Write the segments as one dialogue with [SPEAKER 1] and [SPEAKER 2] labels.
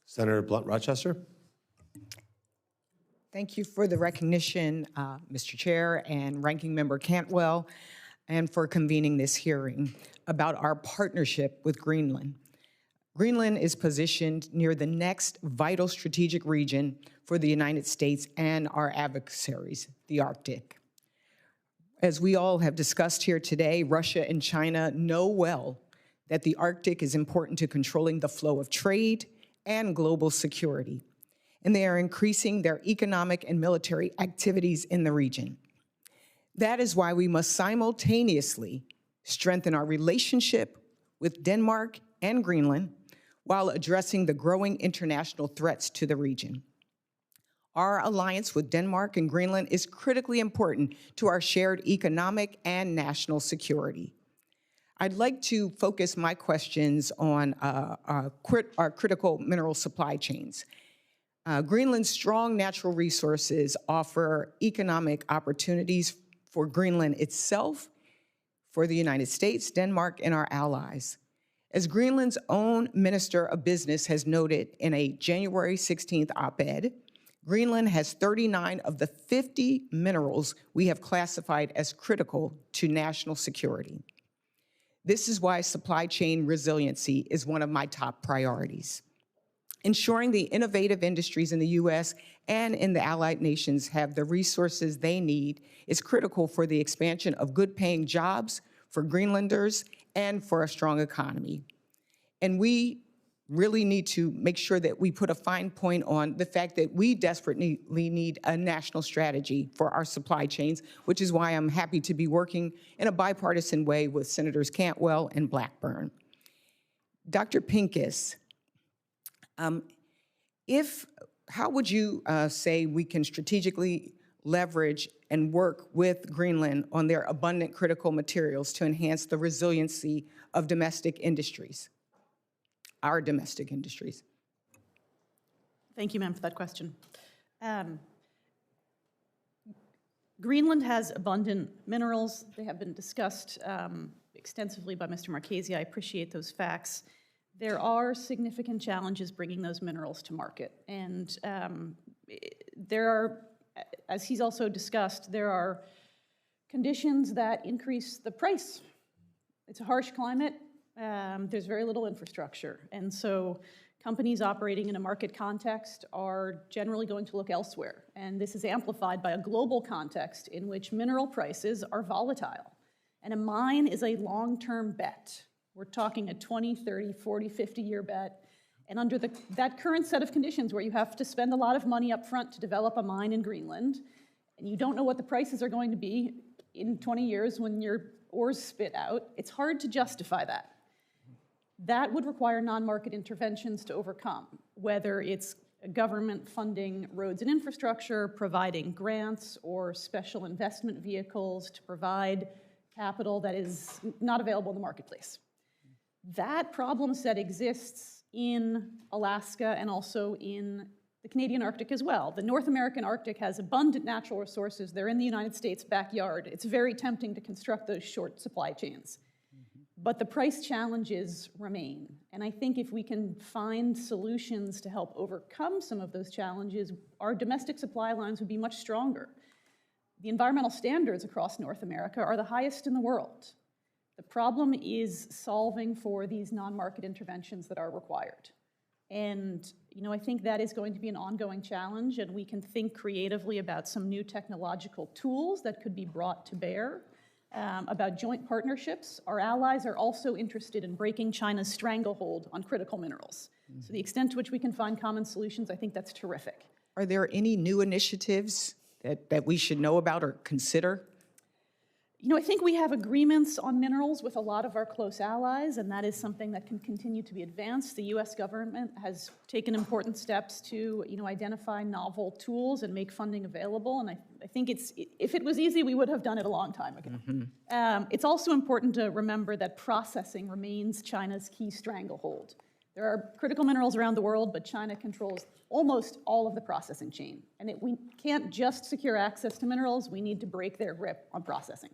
[SPEAKER 1] Senator Blunt Rochester.
[SPEAKER 2] Thank you for the recognition, Mr. Chair and Ranking Member Cantwell, and for convening this hearing about our partnership with Greenland. Greenland is positioned near the next vital strategic region for the United States and our adversaries, the Arctic. As we all have discussed here today, Russia and China know well that the Arctic is important to controlling the flow of trade and global security, and they are increasing their economic and military activities in the region. That is why we must simultaneously strengthen our relationship with Denmark and Greenland while addressing the growing international threats to the region. Our alliance with Denmark and Greenland is critically important to our shared economic and national security. I'd like to focus my questions on our critical mineral supply chains. Greenland's strong natural resources offer economic opportunities for Greenland itself, for the United States, Denmark, and our allies. As Greenland's own Minister of Business has noted in a January 16th op-ed, Greenland has 39 of the 50 minerals we have classified as critical to national security. This is why supply chain resiliency is one of my top priorities. Ensuring the innovative industries in the U.S. and in the allied nations have the resources they need is critical for the expansion of good-paying jobs for Greenlanders and for a strong economy. And we really need to make sure that we put a fine point on the fact that we desperately need a national strategy for our supply chains, which is why I'm happy to be working in a bipartisan way with Senators Cantwell and Blackburn. Dr. Pincus, how would you say we can strategically leverage and work with Greenland on their abundant critical materials to enhance the resiliency of domestic industries, our domestic industries?
[SPEAKER 3] Thank you, ma'am, for that question. Greenland has abundant minerals. They have been discussed extensively by Mr. Marchese. I appreciate those facts. There are significant challenges bringing those minerals to market. And there are, as he's also discussed, there are conditions that increase the price. It's a harsh climate. There's very little infrastructure. And so companies operating in a market context are generally going to look elsewhere. And this is amplified by a global context in which mineral prices are volatile. And a mine is a long-term bet. We're talking a 20, 30, 40, 50-year bet. And under that current set of conditions where you have to spend a lot of money up front to develop a mine in Greenland, and you don't know what the prices are going to be in 20 years when your ores spit out, it's hard to justify that. That would require non-market interventions to overcome, whether it's government funding roads and infrastructure, providing grants or special investment vehicles to provide capital that is not available in the marketplace. That problem set exists in Alaska and also in the Canadian Arctic as well. The North American Arctic has abundant natural resources. They're in the United States' backyard. It's very tempting to construct those short supply chains. But the price challenges remain. And I think if we can find solutions to help overcome some of those challenges, our domestic supply lines would be much stronger. The environmental standards across North America are the highest in the world. The problem is solving for these non-market interventions that are required. And I think that is going to be an ongoing challenge, and we can think creatively about some new technological tools that could be brought to bear, about joint partnerships. Our allies are also interested in breaking China's stranglehold on critical minerals. So the extent to which we can find common solutions, I think that's terrific.
[SPEAKER 2] Are there any new initiatives that we should know about or consider?
[SPEAKER 3] I think we have agreements on minerals with a lot of our close allies, and that is something that can continue to be advanced. The U.S. government has taken important steps to, identify novel tools and make funding available, and I think if it was easy, we would have done it a long time ago. Mm-hmm. It's also important to remember that processing remains China's key stranglehold. There are critical minerals around the world, but China controls almost all of the processing chain, and we can't just secure access to minerals, we need to break their grip on processing.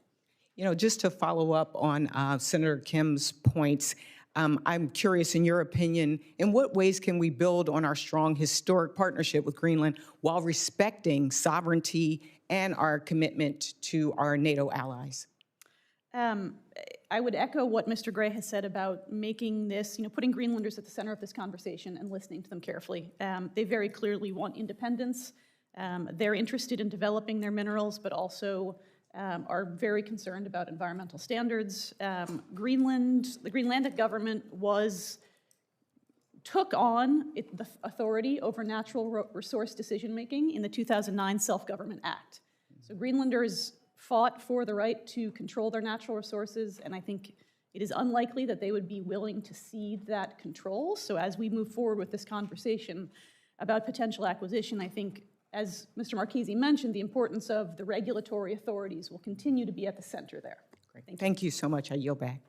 [SPEAKER 2] Just to follow up on Senator Kim's points, I'm curious, in your opinion, in what ways can we build on our strong historic partnership with Greenland while respecting sovereignty and our commitment to our NATO allies?
[SPEAKER 3] I would echo what Mr. Gray has said about making this, putting Greenlanders at the center of this conversation and listening to them carefully. They very clearly want independence. They're interested in developing their minerals, but also are very concerned about environmental standards. The Greenlandic government took on the authority over natural resource decision-making in the 2009 Self-Government Act. So Greenlanders fought for the right to control their natural resources, and I think it is unlikely that they would be willing to cede that control. So as we move forward with this conversation about potential acquisition, I think, as Mr. Marchese mentioned, the importance of the regulatory authorities will continue to be at the center there.
[SPEAKER 2] Great. Thank you so much. I yield back.